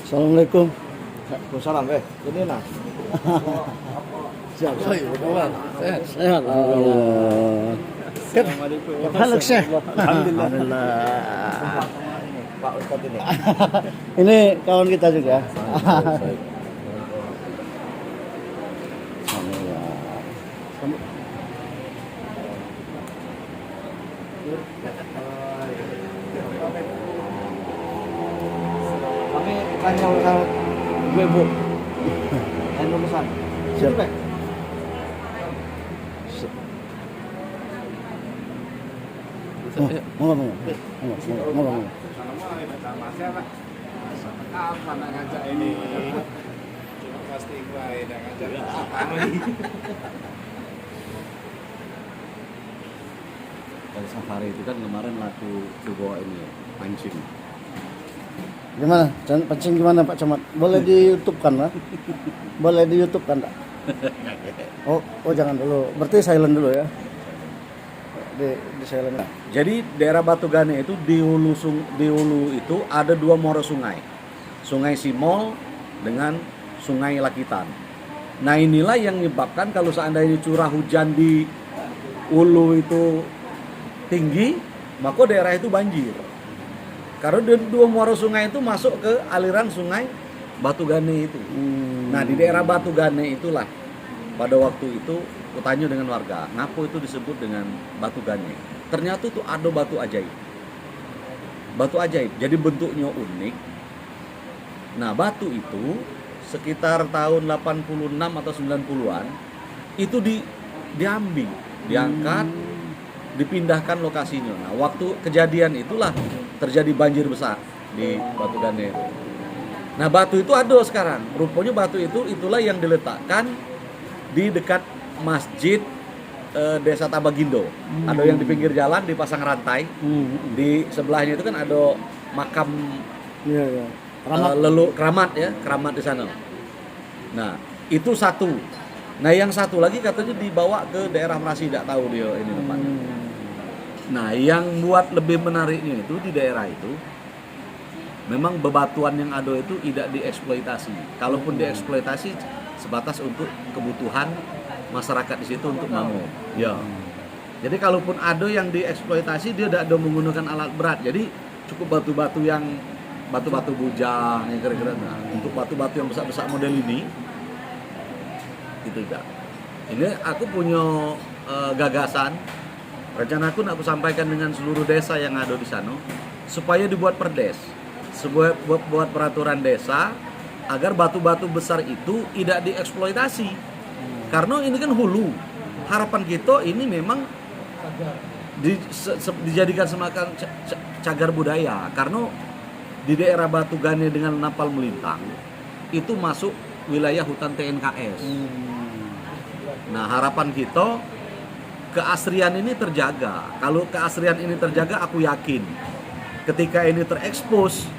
Assalamualaikum. Waalaikumsalam, ini nah. Siap. Sehat. Sehat. Alhamdulillah. Assalamualaikum. Halak Syekh. Alhamdulillah. Pak Ustadz ini. Ini kawan kita juga. Kami tanya sama ibu. Yang pesan. Siap. Pak. Ngomong. Kapan nak ngajak ini? Pasti gua yang ngajak. Kalau safari itu kan kemarin laku coba ini pancing. Gimana? Pancing gimana Pak Camat? Boleh di YouTube kan, Pak? Boleh di YouTube kan, Pak? Oh jangan dulu. Berarti silent dulu ya. Di silent. Jadi daerah Batugane itu di hulu itu ada dua muara sungai. Sungai Simol dengan Sungai Lakitan. Nah, inilah yang menyebabkan kalau seandainya curah hujan di hulu itu tinggi, maka daerah itu banjir. Karena dua muara sungai itu masuk ke aliran Sungai Batugane itu. Nah, di daerah Batugane itulah pada waktu itu kutanya dengan warga, ngapo itu disebut dengan Batugane. Ternyata itu ada batu ajaib. Batu ajaib, jadi bentuknya unik. Nah, batu itu sekitar tahun 86 atau 90-an itu diambil, diangkat, dipindahkan lokasinya. Nah, waktu kejadian itulah terjadi banjir besar di Batugane itu. Nah, batu itu ada sekarang. Rupanya batu itu itulah yang diletakkan di dekat masjid Desa Tabagindo. Ada yang di pinggir jalan dipasang rantai. Di sebelahnya itu kan ada makam Iya. keramat ya, keramat di sana. Nah, itu satu. Nah, yang satu lagi katanya dibawa ke daerah Merasi, tidak tahu dia ini tempatnya. Nah, yang buat lebih menariknya itu di daerah itu memang bebatuan yang ada itu tidak dieksploitasi. Kalaupun dieksploitasi sebatas untuk kebutuhan masyarakat di situ untuk bangun. Ya. Jadi kalaupun ada yang dieksploitasi dia tidak ada menggunakan alat berat. Jadi cukup batu-batu yang batu-batu bujang yang kira-kira. Nah, untuk batu-batu yang besar-besar model ini itu enggak. Ini aku punya gagasan. Rencana aku sampaikan dengan seluruh desa yang ada di sana supaya dibuat perdes. Buat peraturan desa agar batu-batu besar itu tidak dieksploitasi. Karena ini kan hulu. Harapan kita ini memang dijadikan semacam cagar budaya. Karena di daerah Batugane dengan Napal Melintang itu masuk wilayah hutan TNKS. Nah, harapan kita keasrian ini terjaga. Kalau keasrian ini terjaga, aku yakin ketika ini terekspos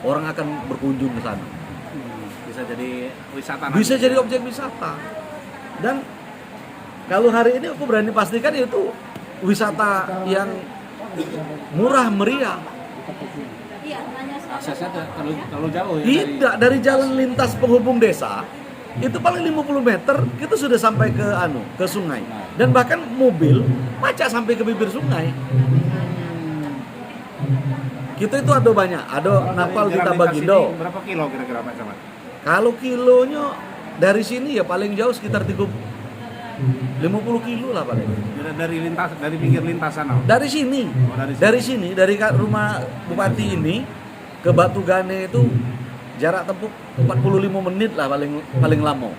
orang akan berkunjung ke sana. Bisa jadi wisata. Bisa jadi objek wisata. Dan kalau hari ini aku berani pastikan itu wisata yang murah meriah. Aksesnya terlalu jauh ya. Tidak, dari jalan lintas penghubung desa itu paling 50 meter kita sudah sampai ke sungai. Dan bahkan mobil macak sampai ke bibir sungai. Kita itu ada banyak, ada Napal di Tabagindo. Berapa kilo kira-kira Pak Camat? Kalau kilonya dari sini ya paling jauh sekitar 50 kilo lah paling. Dari pinggir lintasan. Dari sini, dari rumah bupati ini ke Batugane itu jarak tempuh 45 menit lah paling lama.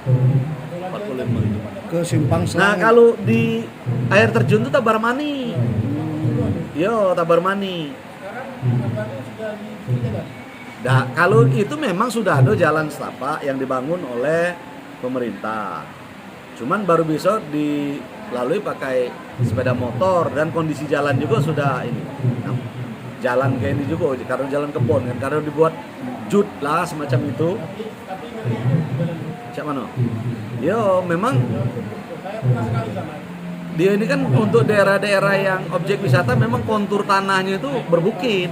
45 menit. Ke Simpang Selang. Nah, kalau di air terjun itu Tabarmani. Yo, Tabarmani. Nah, kalau itu memang sudah ada jalan setapak yang dibangun oleh pemerintah. Cuman baru bisa dilalui pakai sepeda motor dan kondisi jalan juga sudah ini. Nah, jalan kayak ini juga karena jalan kebon kan karena dibuat jut lah semacam itu. Cak mana? Yo, memang dia ini kan untuk daerah-daerah yang objek wisata memang kontur tanahnya itu berbukit.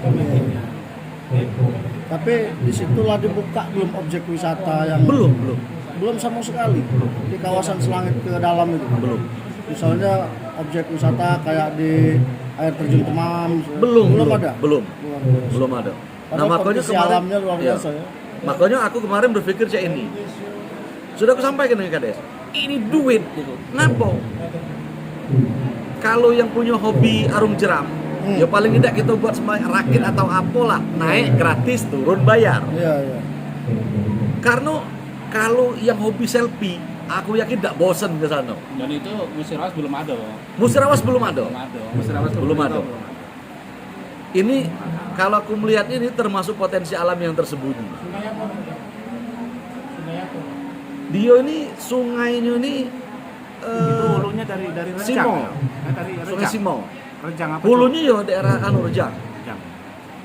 Tapi disitulah dibuka belum objek wisata yang belum sama sekali di kawasan Selangit ke dalam itu. Belum. Misalnya objek wisata kayak di air terjun Temam Belum ada. Belum Luar biasa. belum ada. Nah, Padahal makanya kondisi kemarin alamnya luar ya, biasa ya. makanya aku kemarin berpikir cak ini. Sudah aku sampaikan ke Kades. Ini duit gitu. Ngapa? Kalau yang punya hobi arung jeram, ya paling tidak kita buat semuanya rakit atau apalah, naik gratis, turun bayar. Iya, iya. Karena kalau yang hobi selfie, aku yakin tidak bosen ke sana. Dan itu Musirawas belum ada. Musirawas belum ada. Musirawas Belum ada. Ini kalau aku melihat ini termasuk potensi alam yang tersembunyi. Dia ini sungainya ini Itu hulunya dari Rejang. Simau. Ya? Dari Sungai Rejang. Simau. Rejang apa? Hulunya ya daerah Rejang. Rejang.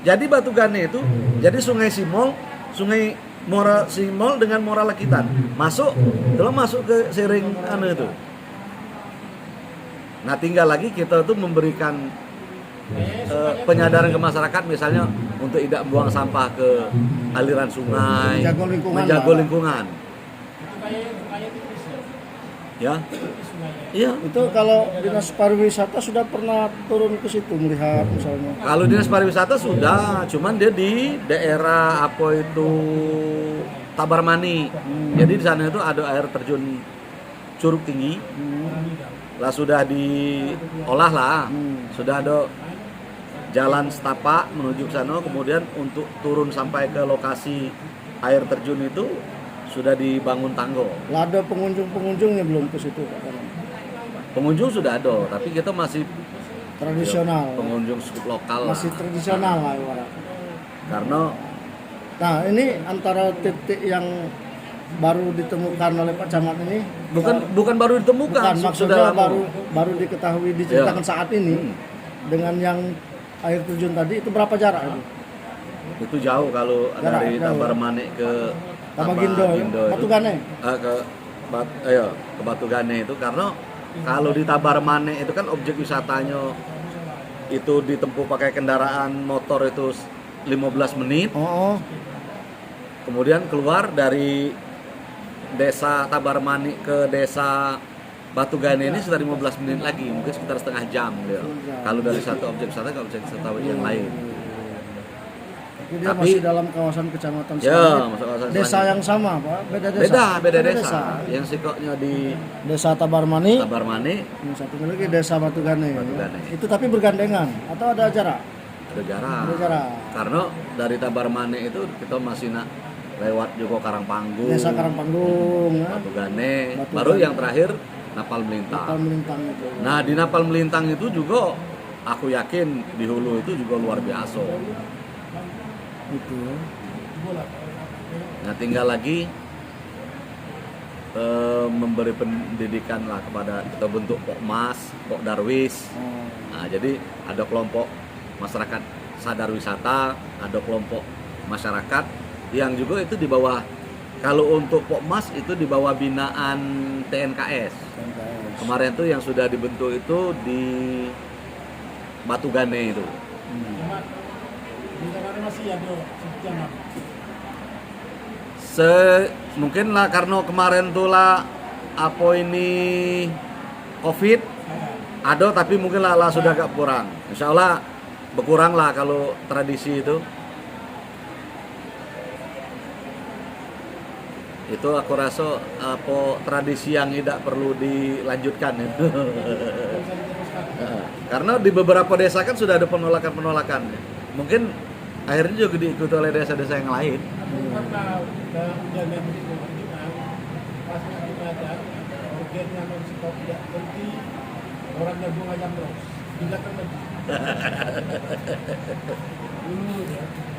Jadi Batu Gane itu, jadi Sungai Simol, Sungai Mora Simol dengan Mora Lekitan masuk, terus masuk ke Sering itu. Nah tinggal lagi kita tuh memberikan penyadaran ke masyarakat, misalnya untuk tidak buang sampah ke aliran sungai, Menjaga lingkungan menjaga lah. lingkungan. Ya, iya. Itu kalau dinas pariwisata sudah pernah turun ke situ melihat misalnya. Kalau dinas pariwisata sudah, cuman dia di daerah apa itu Tabarmani. Jadi di sana itu ada air terjun Curug Tinggi. Lah sudah diolah lah. Sudah ada jalan setapak menuju ke sana, kemudian untuk turun sampai ke lokasi air terjun itu sudah dibangun tangga. Lah ada pengunjung-pengunjungnya belum ke situ Pak Karam? Pengunjung sudah ada, tapi kita masih Tradisional. pengunjung lokal lah. Masih tradisional lah ibaratnya. Karena Nah, ini antara titik yang baru ditemukan oleh Pak Camat ini bukan baru ditemukan, bukan, sudah maksudnya lama. baru diketahui diceritakan Ya. saat ini dengan yang air terjun tadi itu berapa jarak itu? Itu jauh kalau Jarak, dari jauh. Tabarmane ke Tabagindo, Batu Gane. ke Batu Gane itu, karena kalau di Tabarmane itu kan objek wisatanya itu ditempuh pakai kendaraan motor itu 15 menit, Oh, kemudian keluar dari desa Tabarmane ke desa Batu Gane ini sekitar 15 menit lagi, mungkin sekitar setengah jam dia. Kalau dari satu objek wisata ke objek wisata yang lain. Jadi dia Tapi- masih dalam kawasan kecamatan Ya, Selangit. masuk kawasan Desa Selangit. yang sama, Pak. Beda desa. Beda desa. Yang sikoknya di Desa Tabarmani, Tabarmane yang satunya lagi Desa Batu Gane. Batu Gane. Itu tapi bergandengan atau ada jarak? ada jarak. Ada jarak. Karena dari Tabarmane itu kita masih nak lewat juga Karangpanggung, Desa Karangpanggung, ya. Batu Gane, Batu baru Gane. yang terakhir Napal Melintang. Kapal melintang itu. Nah di Napal Melintang itu juga aku yakin di hulu itu juga luar biasa. Itu. Nah tinggal lagi memberi pendidikan lah kepada kita bentuk Pokmas, Pok Darwis. Oh. Nah, jadi ada kelompok masyarakat sadar wisata, ada kelompok masyarakat yang juga itu di bawah, kalau untuk Pokmas itu di bawah binaan TNKS. Kemarin tuh yang sudah dibentuk itu di Batu Gane itu. Mungkin lah karena kemarin tuh lah apa ini COVID ada, tapi mungkin lah sudah agak kurang. Insya Allah berkurang lah kalau tradisi itu. Itu aku rasa apa tradisi yang tidak perlu dilanjutkan itu. Karena di beberapa desa kan sudah ada penolakan. Mungkin akhirnya juga diikuti oleh desa-desa yang lain.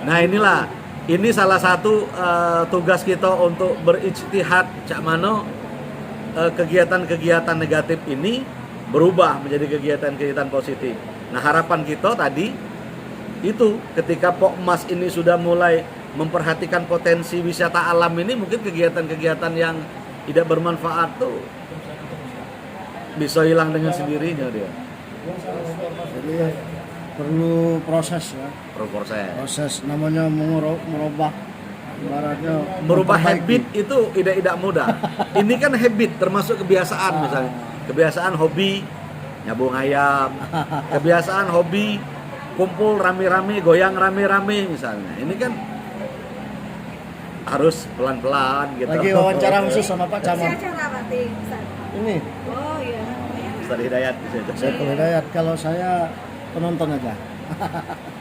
Nah inilah, ini salah satu tugas kita untuk berijtihad Cak Mano, kegiatan-kegiatan negatif ini berubah menjadi kegiatan-kegiatan positif. Nah harapan kita tadi itu ketika Pokmas ini sudah mulai memperhatikan potensi wisata alam ini, mungkin kegiatan-kegiatan yang tidak bermanfaat tuh bisa hilang dengan sendirinya dia. Jadi perlu proses ya. Proses. Namanya merubah ibaratnya Merubah memperbaiki. habit itu tidak mudah. Ini kan habit termasuk kebiasaan misalnya. Kebiasaan hobi nyabung ayam, kebiasaan hobi kumpul rame-rame, goyang rame-rame misalnya. Ini kan harus pelan-pelan gitu. Lagi wawancara khusus sama Pak Camat. Acara apa sih? Ini Oh iya. Ustaz Hidayat. saya Hidayat, kalau saya penonton aja.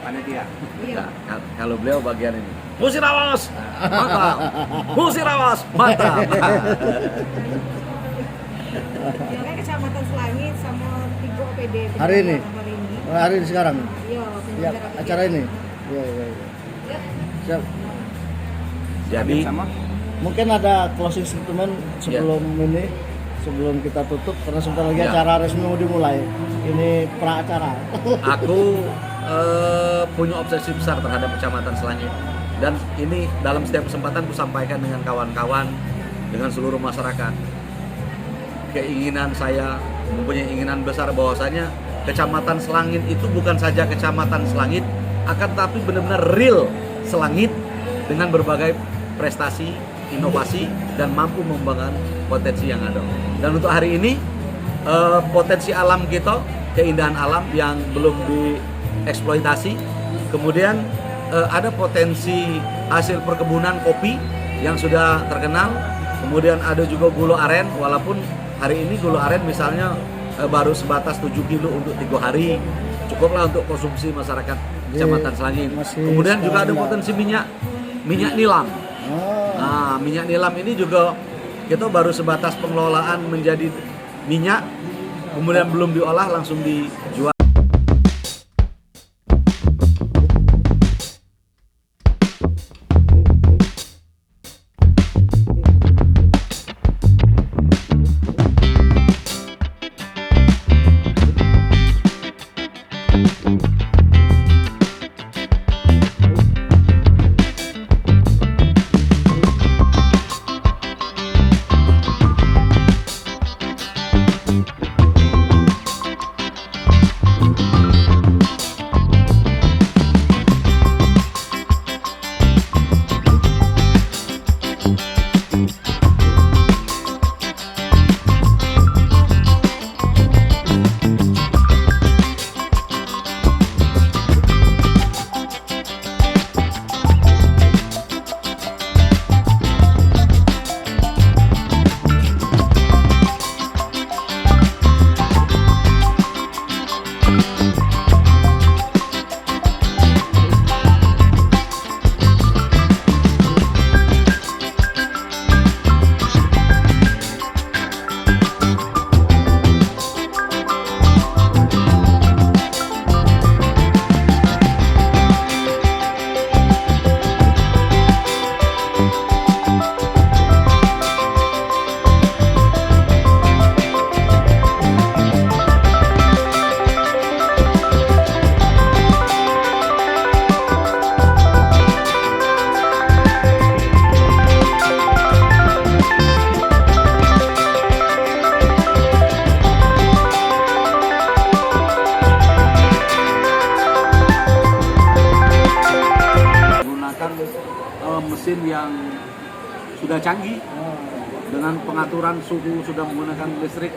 Panitia. Nah, kalau beliau bagian ini. Musirawas, mantap. Musirawas, mantap. Ya kan Kecamatan Selangit sama Tigo OPD. Hari ini? Hari ini. Hari ini sekarang. Iya, Ya, acara ini. Iya, iya, iya. Siap. Jadi Sama. Mungkin ada closing statement sebelum ini, sebelum kita tutup karena sebentar lagi Ya. acara resmi mau dimulai. Ini pra acara. aku punya obsesi besar terhadap Kecamatan Selangit. Dan ini dalam setiap kesempatan ku sampaikan dengan kawan-kawan, dengan seluruh masyarakat. Keinginan saya, mempunyai keinginan besar bahwasanya Kecamatan Selangit itu bukan saja Kecamatan Selangit, akan tapi benar-benar real Selangit dengan berbagai prestasi, inovasi, dan mampu mengembangkan potensi yang ada. Dan untuk hari ini, potensi alam kita, keindahan alam yang belum dieksploitasi, kemudian ada potensi hasil perkebunan kopi yang sudah terkenal, kemudian ada juga gula aren, walaupun hari ini gula aren misalnya baru sebatas 7 kilo untuk 3 hari, cukuplah untuk konsumsi masyarakat Kecamatan Selangit. Masih Kemudian juga ada sekali. potensi minyak nilam. Oh, Nah, minyak nilam ini juga kita baru sebatas pengelolaan menjadi minyak, kemudian belum diolah langsung dijual. Mesin yang sudah canggih dengan pengaturan suhu, sudah menggunakan listrik,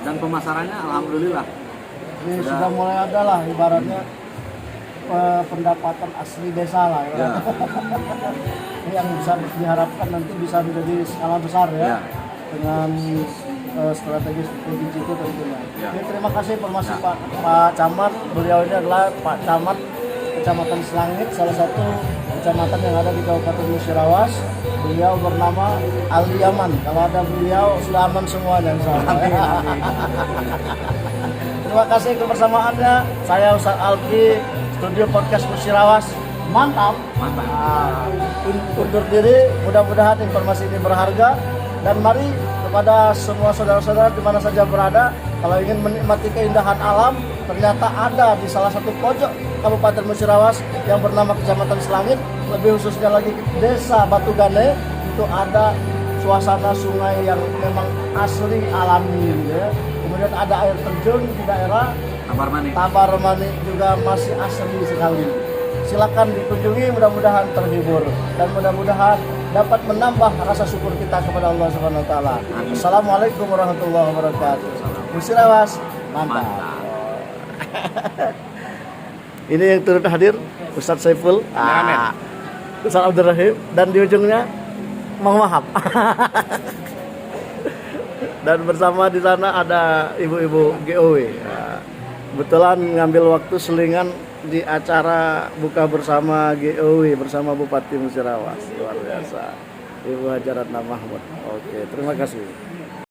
dan pemasarannya alhamdulillah Jadi sudah mulai ada lah ibaratnya pendapatan asli desa lah ya. ya. Ini yang bisa diharapkan nanti bisa menjadi skala besar ya, Ya. dengan strategi itu tentunya. Ya. Ini terima kasih informasi Ya. Pak Camat. Beliau ini adalah Pak Camat Kecamatan Selangit, salah satu kecamatan yang ada di Kabupaten Musirawas. Beliau bernama Ali Yaman. Kalau ada beliau sudah aman semuanya insyaallah. Terima kasih kebersamaannya. Saya Ustaz Alfi, Studio Podcast Musirawas. Mantap. Mantap. Nah, undur diri, mudah-mudahan informasi ini berharga, dan mari kepada semua saudara-saudara di mana saja berada, kalau ingin menikmati keindahan alam, ternyata ada di salah satu pojok Kabupaten Musirawas yang bernama Kecamatan Selangit, lebih khususnya lagi Desa Batu Gane, itu ada suasana sungai yang memang asli alami gitu ya. Kemudian ada air terjun di daerah, Tabarmani juga masih asri sekali. Silakan dikunjungi, mudah-mudahan terhibur dan mudah-mudahan dapat menambah rasa syukur kita kepada Allah Subhanahu wa taala. Assalamualaikum warahmatullahi wabarakatuh. Musirawas, mantap. Ini yang turut hadir Ustadz Saiful, Ustadz Abdul Rahim, dan di ujungnya Mang Wahab. Dan bersama di sana ada ibu-ibu GOW. Kebetulan ngambil waktu selingan di acara buka bersama GOW bersama Bupati Musirawas. Luar biasa. Ibu Hajaratna Mahmud. Oke, terima kasih.